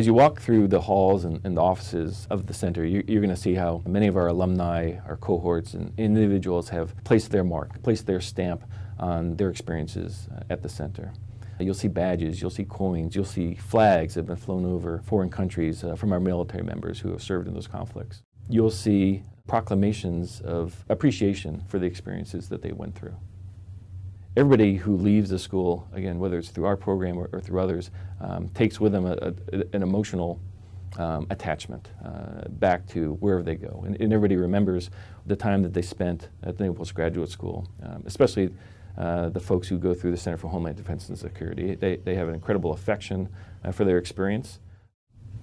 As you walk through the halls and the offices of the center, you're going to see how many of our alumni, our cohorts, and individuals have placed their mark, placed their stamp on their experiences at the center. You'll see badges, you'll see coins, you'll see flags that have been flown over foreign countries from our military members who have served in those conflicts. You'll see proclamations of appreciation for the experiences that they went through. Everybody who leaves the school, again, whether it's through our program or through others, takes with them an emotional attachment back to wherever they go. And everybody remembers the time that they spent at the Naval Postgraduate School, especially the folks who go through the Center for Homeland Defense and Security. They have an incredible affection for their experience.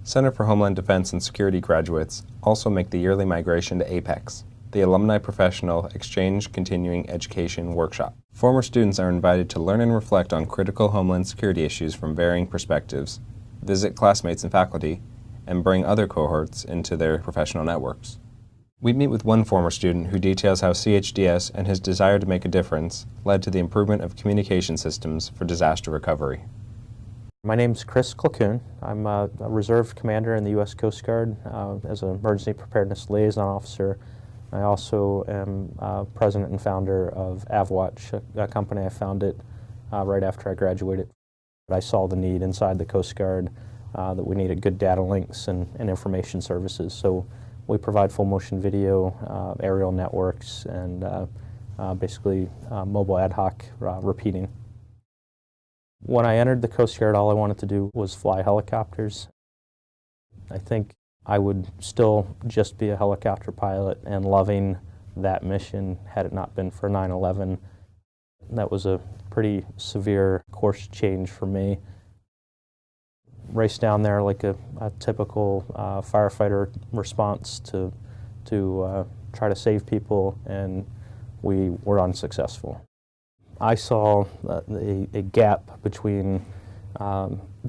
Center for Homeland Defense and Security graduates also make the yearly migration to APEX, the Alumni Professional Exchange Continuing Education Workshop. Former students are invited to learn and reflect on critical Homeland Security issues from varying perspectives, visit classmates and faculty, and bring other cohorts into their professional networks. We meet with one former student who details how CHDS and his desire to make a difference led to the improvement of communication systems for disaster recovery. My name's Kluckhuhn. I'm a reserve commander in the U.S. Coast Guard as an emergency preparedness liaison officer. I also am president and founder of Avwatch, a company I founded right after I graduated. I saw the need inside the Coast Guard that we needed good data links and information services. So we provide full motion video, aerial networks, and basically mobile ad hoc repeating. When I entered the Coast Guard, all I wanted to do was fly helicopters. I think I would still just be a helicopter pilot and loving that mission had it not been for 9/11. That was a pretty severe course change for me. Raced down there like a typical firefighter response to try to save people, and we were unsuccessful. I saw a gap between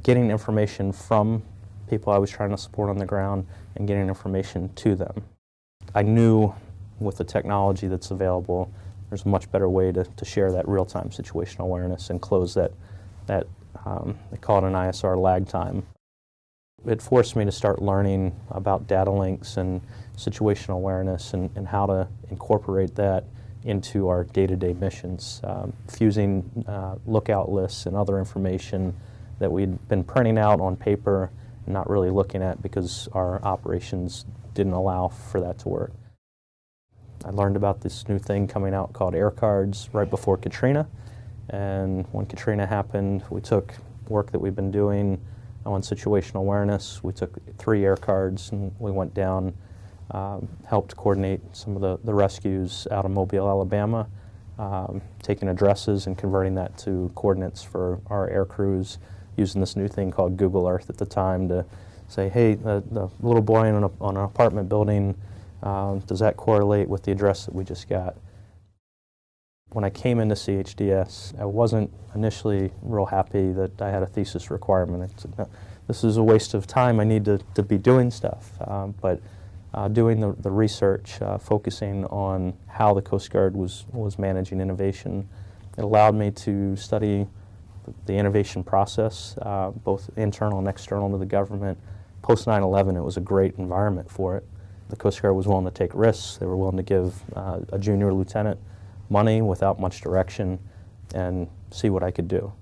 getting information from people I was trying to support on the ground and getting information to them. I knew with the technology that's available, there's a much better way to share that real-time situational awareness and close that they call it an ISR lag time. It forced me to start learning about data links and situational awareness and how to incorporate that into our day-to-day missions, fusing lookout lists and other information that we'd been printing out on paper and not really looking at because our operations didn't allow for that to work. I learned about this new thing coming out called air cards right before Katrina, and when Katrina happened, we took work that we've been doing on situational awareness. We took 3 air cards and we went down, helped coordinate some of the rescues out of Mobile, Alabama, taking addresses and converting that to coordinates for our air crews, using this new thing called Google Earth at the time to say, hey, the little boy on an apartment building, does that correlate with the address that we just got? When I came into CHDS, I wasn't initially real happy that I had a thesis requirement. I said, no, this is a waste of time. I need to be doing stuff. But doing the research, focusing on how the Coast Guard was managing innovation, it allowed me to study the innovation process, both internal and external to the government. Post 9/11, it was a great environment for it. The Coast Guard was willing to take risks. They were willing to give a junior lieutenant money without much direction and see what I could do.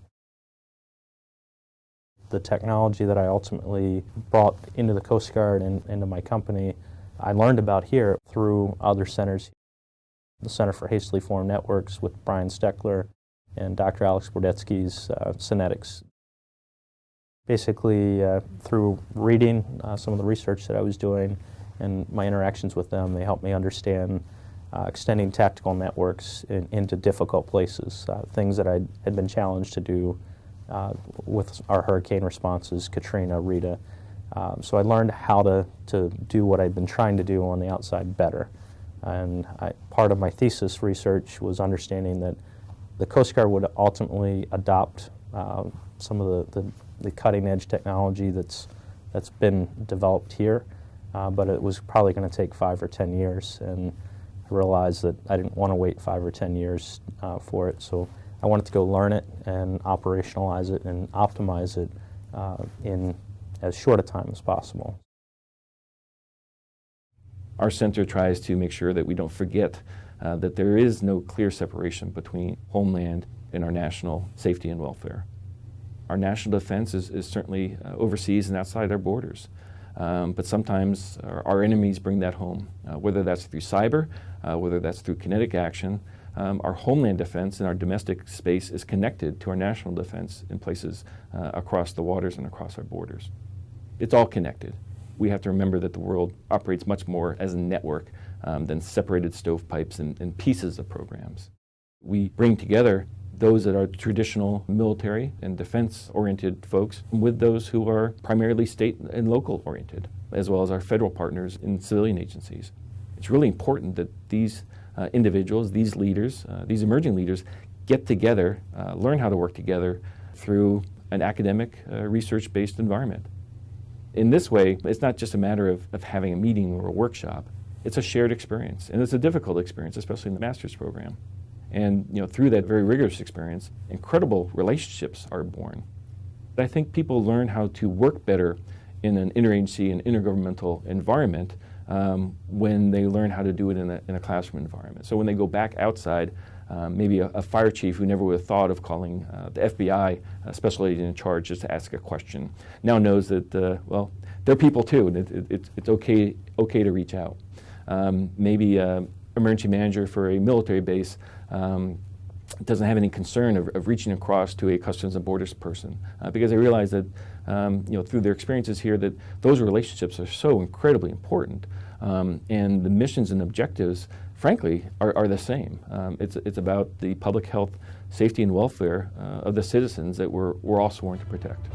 The technology that I ultimately brought into the Coast Guard and into my company, I learned about here through other centers. The Center for Hastily Formed Networks with Brian Steckler and Dr. Alex Bordetsky's Synetics. Basically, through reading some of the research that I was doing and my interactions with them, they helped me understand extending tactical networks into difficult places, things that I had been challenged to do with our hurricane responses, Katrina, Rita. So I learned how to do what I'd been trying to do on the outside better. And part of my thesis research was understanding that the Coast Guard would ultimately adopt some of the cutting-edge technology that's been developed here, but it was probably going to take 5 or 10 years. And I realized that I didn't want to wait 5 or 10 years for it, so I wanted to go learn it and operationalize it and optimize it as short a time as possible. Our center tries to make sure that we don't forget that there is no clear separation between Homeland and our national safety and welfare. Our national defense is certainly overseas and outside our borders, but sometimes our enemies bring that home, whether that's through cyber, whether that's through kinetic action. Our homeland defense in our domestic space is connected to our national defense in places across the waters and across our borders. It's all connected. We have to remember that the world operates much more as a network than separated stovepipes and pieces of programs. We bring together those that are traditional military and defense-oriented folks with those who are primarily state and local-oriented, as well as our federal partners in civilian agencies. It's really important that these individuals, these leaders, these emerging leaders, get together, learn how to work together through an academic, research-based environment. In this way, it's not just a matter of having a meeting or a workshop. It's a shared experience, and it's a difficult experience, especially in the master's program. And through that very rigorous experience, incredible relationships are born. I think people learn how to work better in an interagency and intergovernmental environment when they learn how to do it in a classroom environment. So when they go back outside, maybe a fire chief who never would have thought of calling the FBI special agent in charge just to ask a question now knows that, well, they're people too, and it's okay to reach out. Maybe emergency manager for a military base doesn't have any concern of reaching across to a Customs and Borders person because they realize that through their experiences here that those relationships are so incredibly important, and the missions and objectives, frankly, are the same. It's about the public health, safety, and welfare of the citizens that we're all sworn to protect.